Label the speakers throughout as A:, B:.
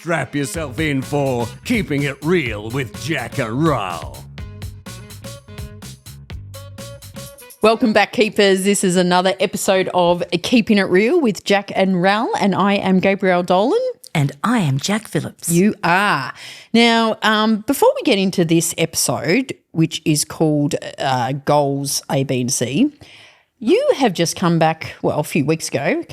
A: Strap yourself in for Keeping It Real with Jack and Raoul.
B: Welcome back, Keepers. This is another episode of Keeping It Real with Jack and Raoul, and I am Gabrielle Dolan.
C: And I am Jack Phillips.
B: You are. Now, before we get into this episode, which is called Goals A, B and C, you have just come back, a few weeks ago,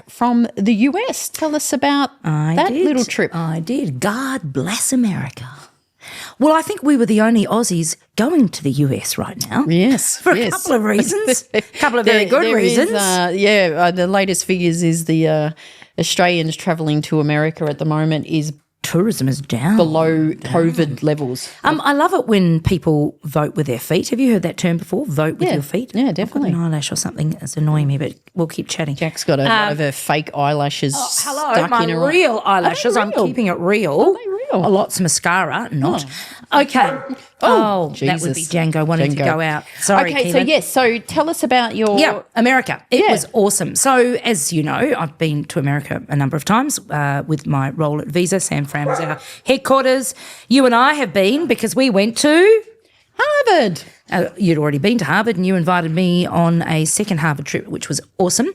B: from the US. Tell us about that little trip.
C: I did. God bless America. Well, I think we were the only Aussies going to the US right now.
B: Yes.
C: For a couple of reasons. A couple of very good reasons.
B: The latest figures is the Australians travelling to America at the moment is
C: tourism is down.
B: Below COVID levels.
C: I love it when people vote with their feet. Have you heard that term before? Vote with your feet?
B: Yeah, definitely.
C: I've got an eyelash or something that's annoying me, but we'll keep chatting.
B: Jack's got one of her fake eyelashes stuck in her
C: real eyelashes. I'm keeping it real.
B: Are they real?
C: Lots of mascara, not. Okay. That would be Django wanting to go out. Sorry,
B: Okay, so tell us about your...
C: Yeah, America. It was awesome. So, as you know, I've been to America a number of times with my role at Visa. San Fran was our headquarters. You and I have been because we went to...
B: Harvard.
C: You'd already been to Harvard and you invited me on a second Harvard trip, which was awesome.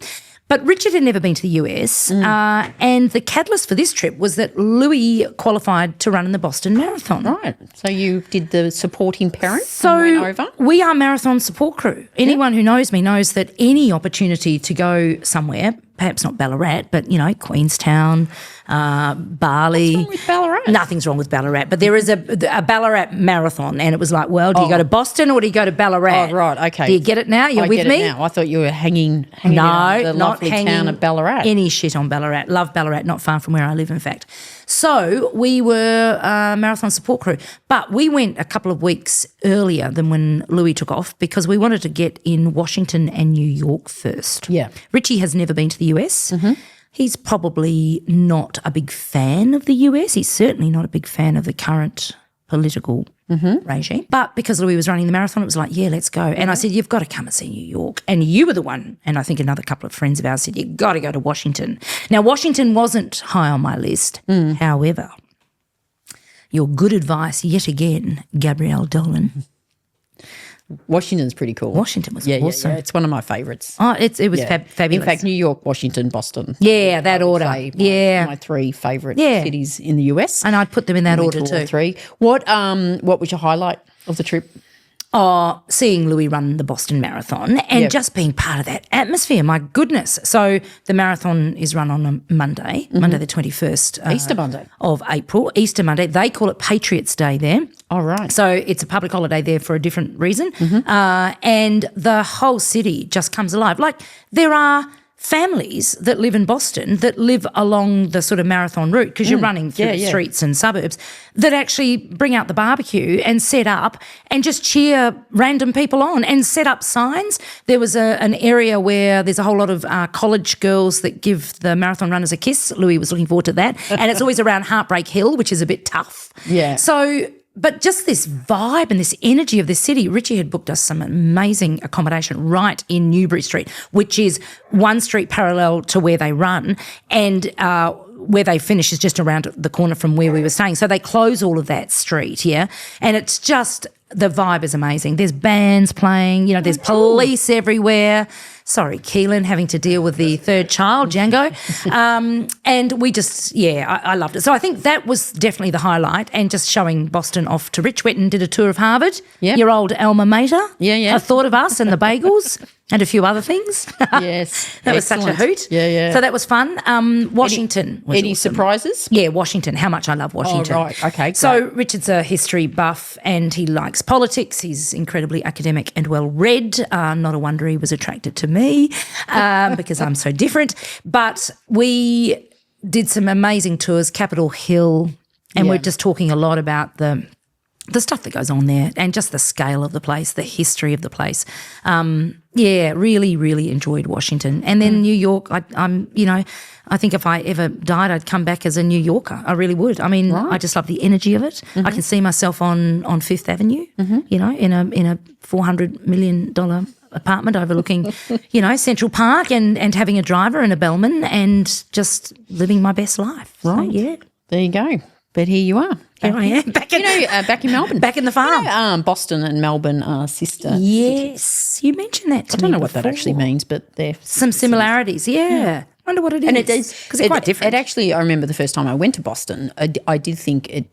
C: But Richard had never been to the US, and the catalyst for this trip was that Louis qualified to run in the Boston Marathon.
B: Right. So you did the supporting parents
C: so
B: and went over?
C: We are marathon support crew. Anyone who knows me knows that any opportunity to go somewhere, perhaps not Ballarat, but, Queenstown, Bali.
B: What's wrong with Ballarat?
C: Nothing's wrong with Ballarat, but there is a Ballarat marathon, and it was like, well, do you go to Boston or do you go to Ballarat?
B: Oh, right, okay.
C: Do you get it now? You're with me?
B: Now. I thought you were hanging
C: no,
B: on the
C: not
B: lovely
C: hanging
B: town of Ballarat.
C: Any shit on Ballarat. Love Ballarat, not far from where I live, in fact. So we were a marathon support crew, but we went a couple of weeks earlier than when Louis took off because we wanted to get in Washington and New York first.
B: Yeah.
C: Richie has never been to the US. Mm-hmm. He's probably not a big fan of the US. He's certainly not a big fan of the current political regime. But because Louis was running the marathon, it was like, yeah, let's go. And I said, you've got to come and see New York. And you were the one, and I think another couple of friends of ours said, you've got to go to Washington. Now, Washington wasn't high on my list. However, your good advice yet again, Gabrielle Dolan.
B: Washington's pretty cool.
C: Washington was awesome.
B: Yeah, it's one of my favourites.
C: Oh, it was fabulous.
B: In fact, New York, Washington, Boston.
C: Yeah, that order.
B: My three favourite cities in the US.
C: And I'd put them in that order too.
B: Three. What was your highlight of the trip?
C: Seeing Louis run the Boston Marathon and just being part of that atmosphere, my goodness. So the marathon is run on a Monday, Monday the 21st.
B: Easter Monday.
C: Of April, Easter Monday. They call it Patriots Day there.
B: Oh, right.
C: So it's a public holiday there for a different reason. And the whole city just comes alive. Like there are families that live in Boston that live along the sort of marathon route because you're running through streets and suburbs that actually bring out the barbecue and set up and just cheer random people on and set up signs. There was an area where there's a whole lot of college girls that give the marathon runners a kiss. Louis was looking forward to that. And it's always around Heartbreak Hill, which is a bit tough.
B: Yeah.
C: So... But just this vibe and this energy of the city, Richie had booked us some amazing accommodation right in Newbury Street, which is one street parallel to where they run, and where they finish is just around the corner from where we were staying. So they close all of that street, and it's just the vibe is amazing. There's bands playing, there's police everywhere. Sorry, Keehlan, having to deal with the third child, Django. And we just, I loved it. So I think that was definitely the highlight, and just showing Boston off to Rich. Went and did a tour of Harvard, your old alma mater.
B: Yeah.
C: I thought of us and the bagels and a few other things.
B: Yes.
C: That was such a hoot.
B: Yeah.
C: So that was fun. Washington was
B: Any
C: awesome.
B: Surprises?
C: Yeah, Washington. How much I love Washington.
B: Oh, right. Okay, great.
C: So Richard's a history buff and he likes politics. He's incredibly academic and well-read. Not a wonder he was attracted to me because I'm so different. But we did some amazing tours, Capitol Hill, and we're just talking a lot about the stuff that goes on there and just the scale of the place, the history of the place. Really, really enjoyed Washington. And then New York, I think if I ever died, I'd come back as a New Yorker. I really would. I mean, I just love the energy of it. I can see myself on Fifth Avenue, in a $400 million apartment overlooking, Central Park and having a driver and a bellman and just living my best life.
B: Right.
C: So, yeah.
B: There you go. But here you are.
C: Here I am. Back
B: back in Melbourne.
C: Back in the farm.
B: Boston and Melbourne are sister.
C: Yes, you mentioned that to me.
B: I don't know what that actually means, but they're
C: some similarities. Yeah. Wonder what it is.
B: And it is
C: because they're quite different.
B: It actually, I remember the first time I went to Boston, I did think it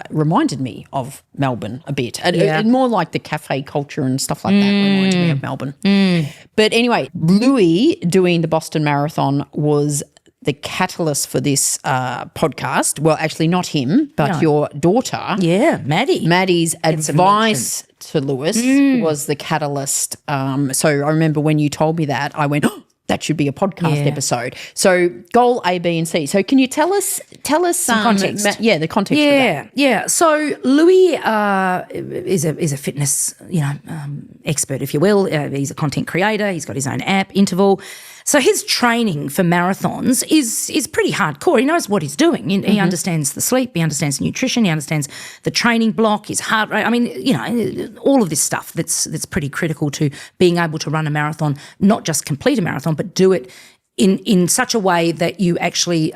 B: reminded me of Melbourne a bit. More like the cafe culture and stuff like that reminded me of Melbourne. But anyway, Louis doing the Boston Marathon was the catalyst for this podcast. Well, actually not him, but your daughter.
C: Yeah, Maddy.
B: Maddy's advice to Lewis was the catalyst. So I remember when you told me that, I went, oh, that should be a podcast episode. So goal A, B, and C. So can you tell us some
C: context?
B: The context. of that.
C: Yeah. So Louis is a fitness expert, if you will. He's a content creator. He's got his own app, Interval. So his training for marathons is pretty hardcore. He knows what he's doing. He understands the sleep. He understands the nutrition. He understands the training block, his heart rate. I mean, all of this stuff that's pretty critical to being able to run a marathon, not just complete a marathon, but do it in such a way that you actually,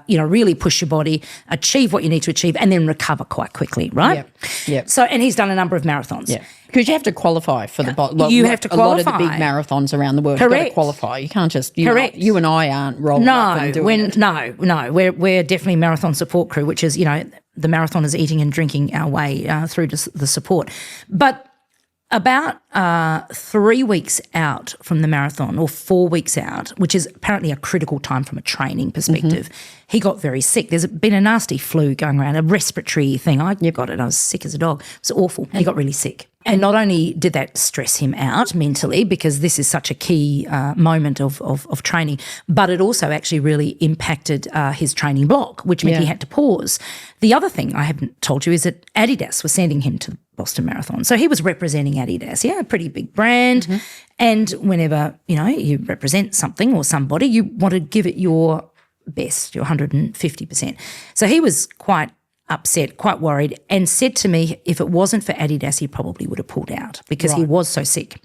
C: really push your body, achieve what you need to achieve, and then recover quite quickly, right?
B: Yep.
C: So, and he's done a number of marathons.
B: Yeah. Because you have to qualify for
C: you have to qualify.
B: A lot of the big marathons around the world.
C: Correct.
B: You've got to qualify. You can't just
C: Correct.
B: You and I aren't rolling up and doing it.
C: No. We're definitely marathon support crew, which is the marathoners eating and drinking our way through to the support. But about 3 weeks out from the marathon, or 4 weeks out, which is apparently a critical time from a training perspective, he got very sick. There's been a nasty flu going around, a respiratory thing. I got it. I was sick as a dog. It was awful. He got really sick. And not only did that stress him out mentally, because this is such a key moment of training, but it also actually really impacted his training block, which meant he had to pause. The other thing I haven't told you is that Adidas was sending him to the Boston Marathon. So he was representing Adidas, a pretty big brand. And whenever, you represent something or somebody, you want to give it your best, your 150%. So he was quite upset, quite worried, and said to me if it wasn't for Adidas, he probably would have pulled out because he was so sick.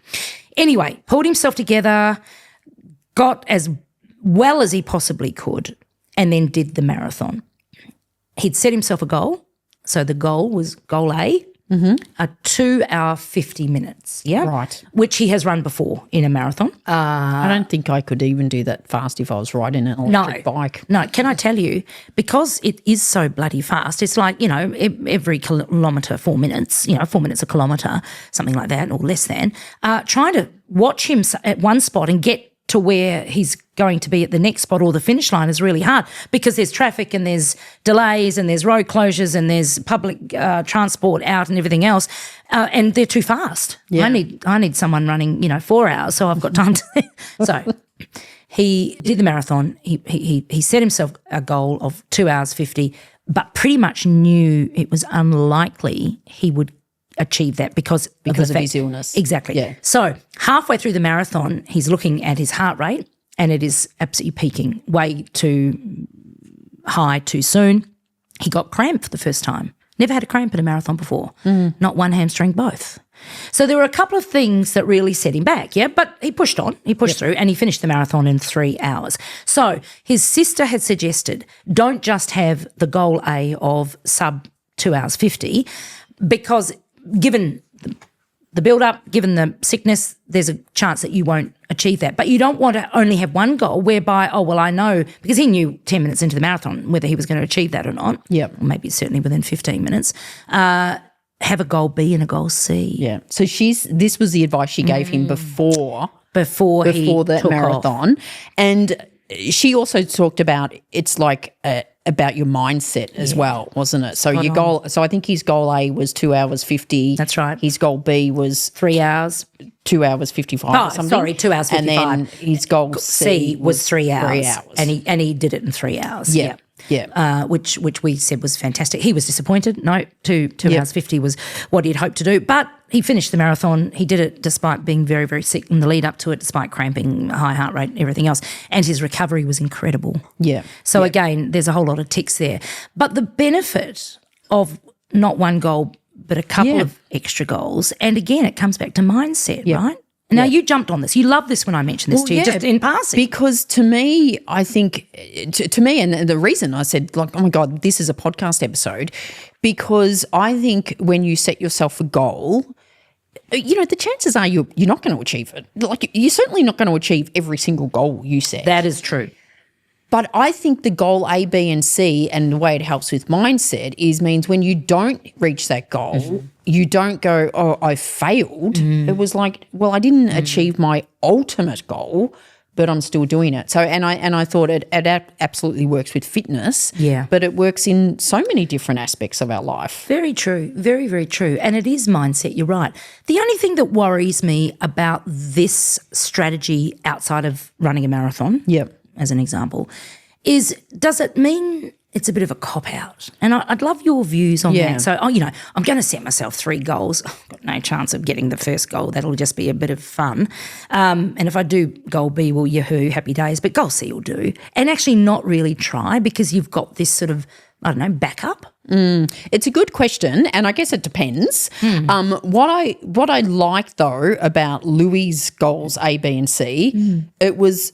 C: Anyway, pulled himself together, got as well as he possibly could, and then did the marathon. He'd set himself a goal. So the goal was goal A, a 2 hour 50 minutes,
B: Right.
C: which he has run before in a marathon.
B: I don't think I could even do that fast if I was riding an electric bike.
C: No, can I tell you, because it is so bloody fast, it's like, every kilometre 4 minutes, 4 minutes a kilometre, something like that, or less than, trying to watch him at one spot and get to where he's going to be at the next spot or the finish line is really hard because there's traffic and there's delays and there's road closures and there's public transport out and everything else, and they're too fast.
B: Yeah.
C: I need someone running 4 hours, so I've got time to. So he did the marathon. He set himself a goal of 2 hours 50, but pretty much knew it was unlikely he would achieve that because of
B: his illness.
C: Exactly.
B: Yeah.
C: So halfway through the marathon, he's looking at his heart rate and it is absolutely peaking, way too high too soon. He got cramp for the first time. Never had a cramp in a marathon before. Not one hamstring, both. So there were a couple of things that really set him back, but he pushed on, he pushed through, and he finished the marathon in 3 hours. So his sister had suggested don't just have the goal A of sub 2 hours 50 because given the build-up, given the sickness, there's a chance that you won't achieve that. But you don't want to only have one goal whereby, I know, because he knew 10 minutes into the marathon whether he was going to achieve that or not.
B: Yep.
C: Or maybe certainly within 15 minutes. Have a goal B and a goal C.
B: Yeah. So this was the advice she gave him before the marathon.
C: Off.
B: And she also talked about it's like about your mindset as well, wasn't it? So your goal. So I think his goal A was 2 hours 50.
C: That's right.
B: His goal B was
C: 3 hours.
B: 2 hours 55.
C: Oh,
B: or something.
C: sorry, 2 hours 55.
B: And then his goal
C: C was 3 hours.
B: 3 hours.
C: And he did it in 3 hours.
B: Yeah. Yeah.
C: Which we said was fantastic. He was disappointed. No, 2 hours 50 was what he'd hoped to do. But he finished the marathon. He did it despite being very, very sick in the lead up to it, despite cramping, high heart rate, everything else. And his recovery was incredible.
B: Yeah.
C: So again, there's a whole lot of ticks there. But the benefit of not one goal but a couple of extra goals, and again, it comes back to mindset, right? Now, you jumped on this. You love this when I mention this to you, just in passing.
B: Because to me, I think, to me, and the reason I said, like, oh my God, this is a podcast episode, because I think when you set yourself a goal, the chances are you're not going to achieve it. Like, you're certainly not going to achieve every single goal you set.
C: That is true.
B: But I think the goal A, B, and C, and the way it helps with mindset means when you don't reach that goal, you don't go, oh, I failed. It was like, well, I didn't achieve my ultimate goal, but I'm still doing it. So, and I thought it absolutely works with fitness.
C: Yeah.
B: But it works in so many different aspects of our life.
C: Very true. Very, very true. And it is mindset. You're right. The only thing that worries me about this strategy outside of running a marathon, as an example, is does it mean it's a bit of a cop-out? And I'd love your views on that. So, I'm going to set myself 3 goals. I've got no chance of getting the first goal. That'll just be a bit of fun. And if I do goal B, well, yahoo, happy days. But goal C will do. And actually not really try because you've got this sort of, I don't know, backup.
B: It's a good question, and I guess it depends. What I like, though, about Louis' goals A, B, and C, it was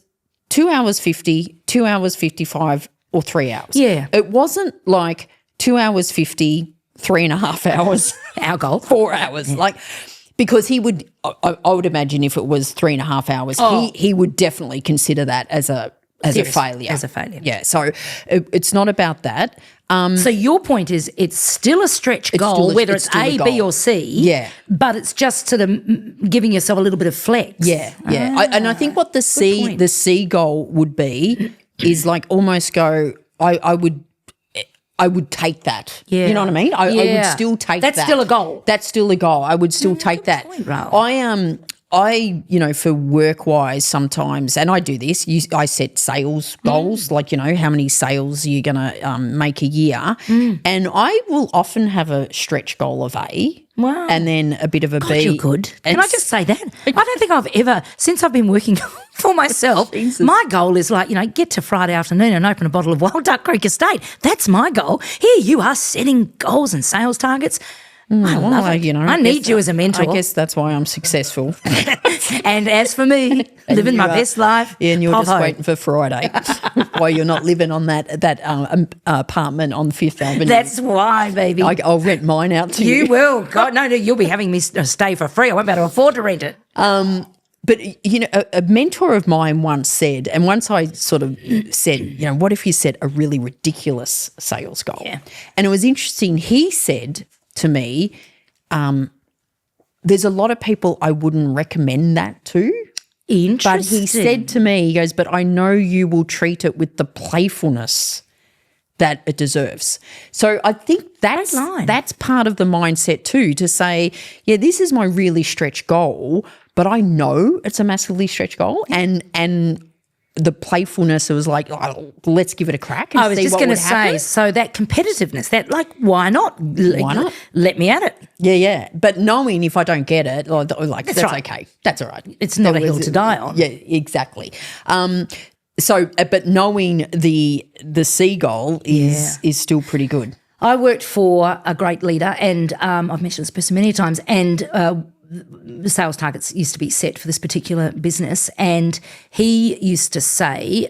B: 2 hours 50, 2 hours 55, or 3 hours.
C: Yeah.
B: It wasn't like 2 hours 50, 3.5 hours.
C: Our goal.
B: 4 hours. Like, because he would, I would imagine if it was 3.5 hours, he would definitely consider that as a failure.
C: As a failure.
B: Yeah. So it's not about that.
C: So your point is it's still a stretch goal, whether it's A, B, or C.
B: Yeah.
C: But it's just sort of giving yourself a little bit of flex.
B: Yeah, yeah. And I think what the C goal would be is like almost go, I would take that.
C: Yeah.
B: You know what I mean? I would still take that.
C: That's still a goal.
B: That's still a goal. I would still take that.
C: Point, Raoul.
B: I for work-wise sometimes, and I do this, I set sales goals, like, how many sales are you going to make a year? And I will often have a stretch goal of A.
C: Wow.
B: And then a bit of a B.
C: You're good. Can I just say that? I don't think I've ever, since I've been working for myself, my goal is like, get to Friday afternoon and open a bottle of Wild Duck Creek Estate. That's my goal. Here you are setting goals and sales targets. I love it. I need you as a mentor.
B: I guess that's why I'm successful.
C: And as for me, living my best life.
B: Yeah, and you're just waiting for Friday while you're not living on that apartment on Fifth Avenue.
C: That's why, baby.
B: I'll rent mine out to you.
C: You will. God, no, you'll be having me stay for free. I won't be able to afford to rent it.
B: But, a mentor of mine once said, and once I sort of said, what if you set a really ridiculous sales goal?
C: Yeah.
B: And it was interesting. He said to me, there's a lot of people I wouldn't recommend that to.
C: Interesting.
B: But he said to me, he goes, but I know you will treat it with the playfulness that it deserves. So I think that's part of the mindset too, to say, yeah, this is my really stretch goal, but I know it's a massively stretch goal, and the playfulness, it was like, oh, let's give it a crack and
C: I was
B: see
C: just
B: what
C: going to
B: would happen.
C: say, so that competitiveness, that like, why not?
B: Why not?
C: Let me at it.
B: Yeah. But knowing if I don't get it, like that's
C: right.
B: Okay. That's all right.
C: It's not a hill to die on.
B: Yeah, exactly. So, but knowing the C goal is still pretty good.
C: I worked for a great leader, and I've mentioned this person many times, and the sales targets used to be set for this particular business, and he used to say,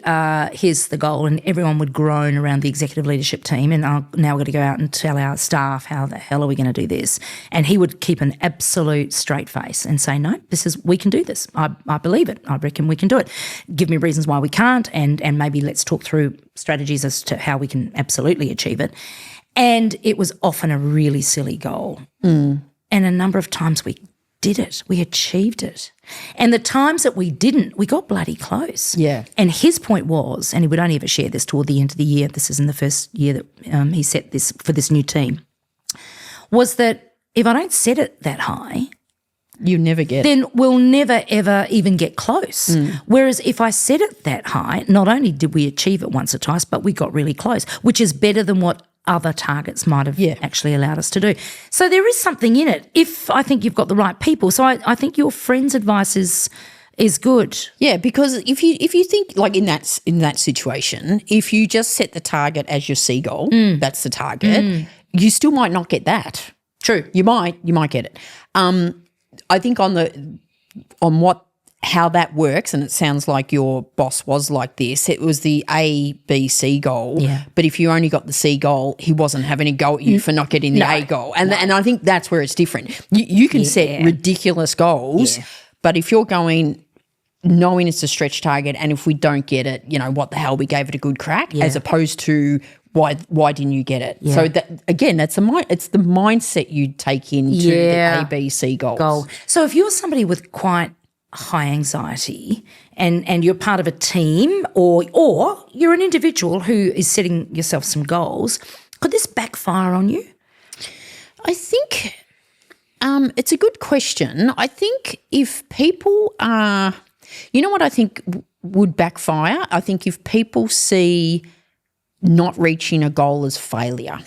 C: here's the goal, and everyone would groan around the executive leadership team, and now we're going to go out and tell our staff how the hell are we going to do this, and he would keep an absolute straight face and say, no, we can do this. I believe it. I reckon we can do it. Give me reasons why we can't, and maybe let's talk through strategies as to how we can absolutely achieve it. And it was often a really silly goal. And a number of times we did it. We achieved it. And the times that we didn't, we got bloody close.
B: Yeah.
C: And his point was, and he would only ever share this toward the end of the year, this is in the first year that he set this for this new team, was that if I don't set it that high,
B: you never get
C: then we'll never, ever even get close. Whereas if I set it that high, not only did we achieve it once or twice, but we got really close, which is better than what other targets might have actually allowed us to do. So there is something in it if I think you've got the right people. So I think your friend's advice is good.
B: Yeah, because if you think like in that situation, if you just set the target as your C goal, that's the target, you still might not get that.
C: True.
B: You might get it. I think on how that works, and it sounds like your boss was like this. It was the A, B, C goal.
C: Yeah.
B: But if you only got the C goal, he wasn't having a go at you for not getting the A goal. And I think that's where it's different. You can set ridiculous goals, but if you're going knowing it's a stretch target, and if we don't get it, what the hell, we gave it a good crack, as opposed to why didn't you get it? So that again, it's the mindset you take into the A, B, C goals.
C: So if you're somebody with quite high anxiety and you're part of a team or you're an individual who is setting yourself some goals, could this backfire on you?
B: I think it's a good question. I think if people are, what I think would backfire? I think if people see not reaching a goal as failure.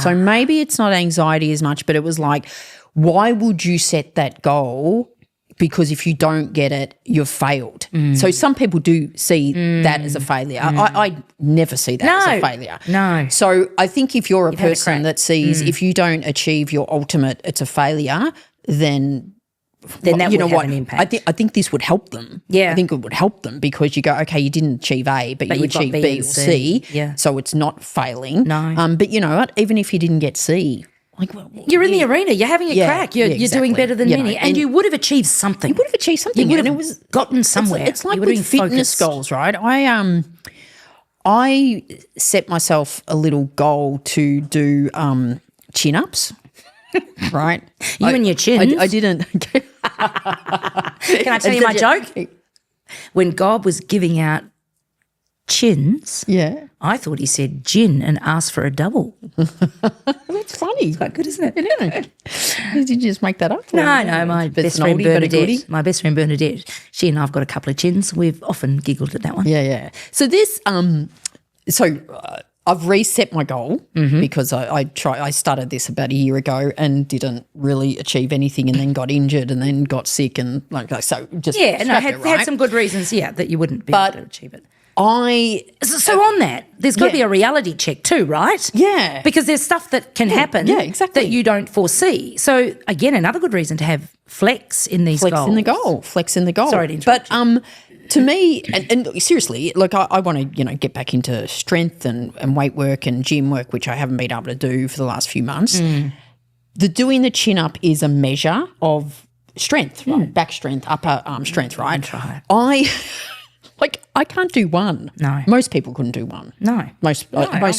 B: So maybe it's not anxiety as much, but it was like, why would you set that goal? Because if you don't get it, you've failed. So some people do see that as a failure. I never see that as a failure.
C: No.
B: So I think if you're a person that sees if you don't achieve your ultimate, it's a failure, then
C: that would have an impact.
B: I think this would help them.
C: Yeah.
B: I think it would help them because you go, okay, you didn't achieve A, but you achieved B or C.
C: Yeah.
B: So it's not failing.
C: No.
B: But you know what? Even if you didn't get C,
C: you're in the arena. You're having a crack. You're
B: exactly.
C: doing better than many, and you would have achieved something.
B: You would have achieved something.
C: You would have gotten somewhere.
B: It's like with fitness goals, right? I set myself a little goal to do chin-ups, right?
C: You and your chins.
B: I didn't.
C: Can I tell you my joke? When God was giving out chins, I thought he said gin and asked for a double.
B: That's funny. It's
C: quite good, isn't it?
B: Did you just make that up?
C: No, my best friend Bernadette, she and I've got a couple of chins. We've often giggled at that one.
B: Yeah. So this, I've reset my goal because I started this about a year ago and didn't really achieve anything, and then got injured and then got sick and
C: had some good reasons that you wouldn't be able to achieve it. So on that, there's got to be a reality check too, right?
B: Yeah.
C: Because there's stuff that can happen that you don't foresee. So, again, another good reason to have flex in these goals.
B: Flex in the goal.
C: Sorry to interrupt
B: you. To me, and seriously, like I want to, get back into strength and weight work and gym work, which I haven't been able to do for the last few months. Doing the chin up is a measure of strength, right? Back strength, upper arm strength, right?
C: That's right.
B: I can't do one.
C: No.
B: Most people couldn't do one.
C: No.
B: Most women,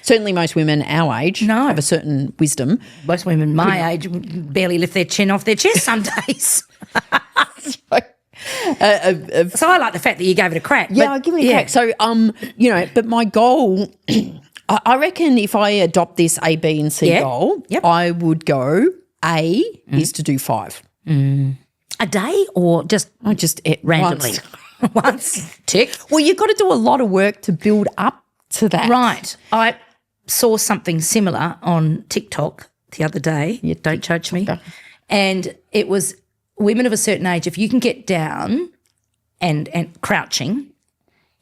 B: certainly most women our age have a certain wisdom.
C: Most women my age barely lift their chin off their chest some days. So I like the fact that you gave it a crack.
B: Yeah, I'll give it a crack. So, but my goal, I reckon if I adopt this A, B and C goal, I would go A is to do 5.
C: A day or just randomly? Once. Tick.
B: Well, you've got to do a lot of work to build up to that.
C: Right. I saw something similar on TikTok the other day. Don't judge me. Okay. And it was women of a certain age, if you can get down and crouching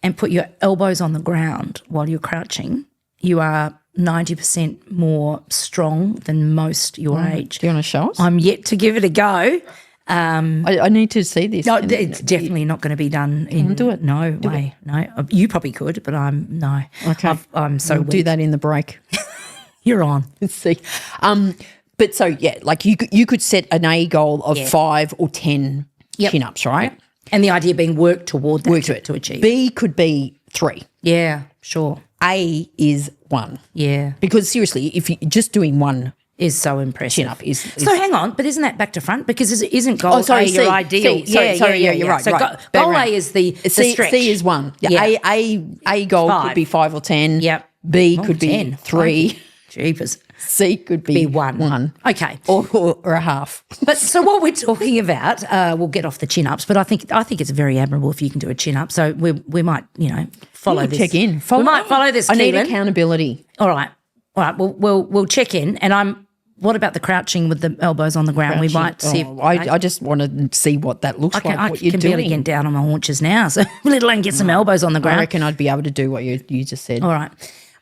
C: and put your elbows on the ground while you're crouching, you are 90% more strong than most your age.
B: Do you want to show us?
C: I'm yet to give it a go.
B: I need to see this.
C: No, it's definitely not going to be done in.
B: Do it.
C: No way. No, you probably could, but no.
B: Okay,
C: I'm so.
B: We'll do that in the break.
C: You're on.
B: Let's see. But so like you could set an A goal of 5 or 10 chin-ups, right? Yep.
C: And the idea being work toward that to achieve.
B: B could be 3.
C: Yeah, sure.
B: A is 1.
C: Yeah.
B: Because seriously, if you're just doing one
C: is so impressive.
B: Chin-up is
C: so hang on, but isn't that back to front? Because isn't goal A your ideal?
B: You're right.
C: So goal A is the stretch.
B: C is 1. Yeah. A goal could be 5 or 10.
C: Yep.
B: B could be 3.
C: Jeepers.
B: C could be
C: 1. Okay.
B: Or a half.
C: But so what we're talking about, we'll get off the chin-ups, but I think it's very admirable if you can do a chin-up. So we might, follow this.
B: Check in.
C: We might follow this,
B: I need
C: Keehlan.
B: accountability.
C: All right. We'll check in, and what about the crouching with the elbows on the ground? We might see.
B: I just want to see what that looks like. What you're
C: doing. I can barely get down on my haunches now, so let alone get some elbows on the ground.
B: I reckon I'd be able to do what you just said.
C: All right.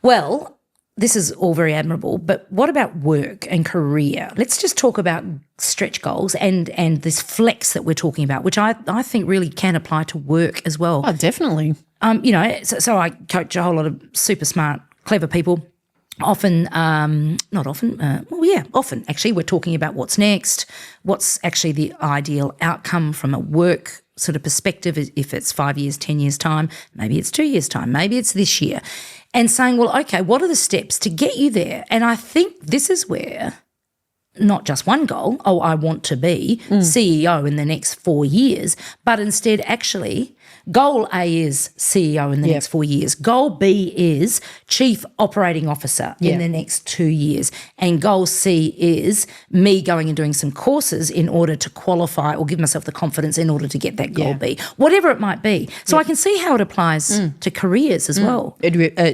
C: Well, this is all very admirable, but what about work and career? Let's just talk about stretch goals and this flex that we're talking about, which I think really can apply to work as well.
B: Oh, definitely.
C: So I coach a whole lot of super smart, clever people. Often actually, we're talking about what's next, what's actually the ideal outcome from a work sort of perspective, if it's 5 years, 10 years' time, maybe it's 2 years' time, maybe it's this year, and saying, well, okay, what are the steps to get you there? And I think this is where not just one goal, I want to be CEO in the next 4 years, but instead actually goal A is CEO in the next 4 years. Goal B is Chief Operating Officer in the next 2 years. And goal C is me going and doing some courses in order to qualify or give myself the confidence in order to get that goal B, whatever it might be. So I can see how it applies to careers as well.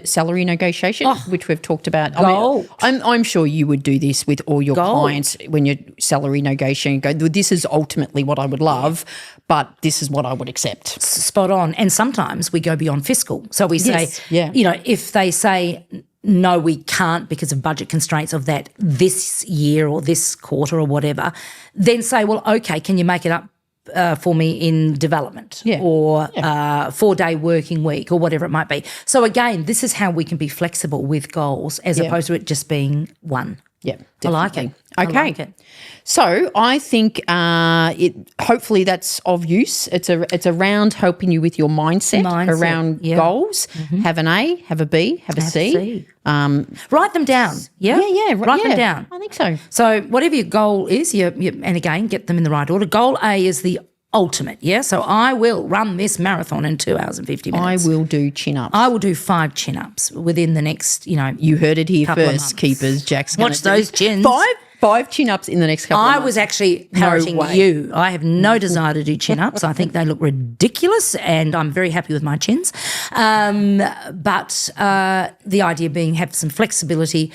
B: Salary negotiation, which we've talked about.
C: Gold.
B: I'm sure you would do this with all your clients when you're salary negotiating. Go, this is ultimately what I would love, but this is what I would accept.
C: Spot on. And sometimes we go beyond fiscal. So we say, if they say, no, we can't because of budget constraints of that this year or this quarter or whatever, then say, well, okay, can you make it up for me in development or 4-day working week or whatever it might be. So again, this is how we can be flexible with goals as opposed to it just being one.
B: Yeah,
C: I like it.
B: Okay.
C: I like it.
B: So I think hopefully that's of use. It's around helping you with your mindset around goals. Have an A, have a B, have a C.
C: Write them down. Write them down.
B: I think so.
C: So whatever your goal is, and again, get them in the right order. Goal A is the ultimate, so I will run this marathon in 2 hours and 50 minutes.
B: I will do chin-ups.
C: I will do 5 chin-ups within the next,
B: You heard it here first, keepers. Jack's going to
C: watch those chins.
B: 5 chin-ups in the next couple of months.
C: I was actually parroting you. I have no desire to do chin-ups. I think they look ridiculous and I'm very happy with my chins. But the idea being have some flexibility.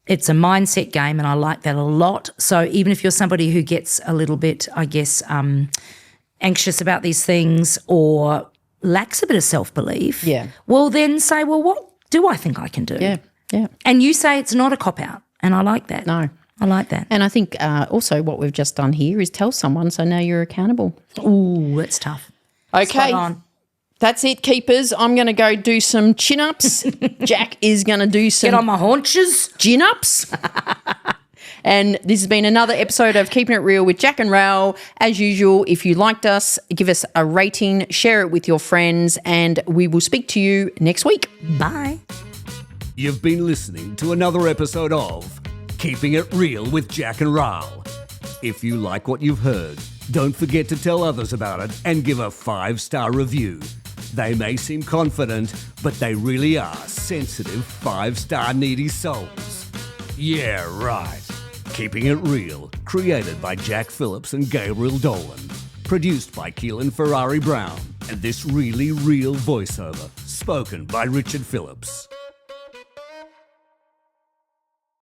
C: It's a mindset game and I like that a lot. So even if you're somebody who gets a little bit, I guess, anxious about these things or lacks a bit of self-belief, well then say, well, what do I think I can do?
B: Yeah.
C: And you say it's not a cop-out and I like that.
B: No.
C: I like that.
B: And I think also what we've just done here is tell someone so now you're accountable.
C: Ooh, that's tough.
B: Okay.
C: Spot on.
B: That's it, keepers. I'm going to go do some chin-ups. Jack is going to do some...
C: Get on my haunches.
B: Chin-ups. And this has been another episode of Keeping It Real with Jack and Raoul. As usual, if you liked us, give us a rating, share it with your friends, and we will speak to you next week.
C: Bye.
A: You've been listening to another episode of Keeping It Real with Jack and Raoul. If you like what you've heard, don't forget to tell others about it and give a 5-star review. They may seem confident, but they really are sensitive 5-star needy souls. Yeah, right. Keeping It Real, created by Jack Phillips and Gabriel Dolan. Produced by Keehlan Ferrari-Brown. And this really real voiceover, spoken by Richard Phillips.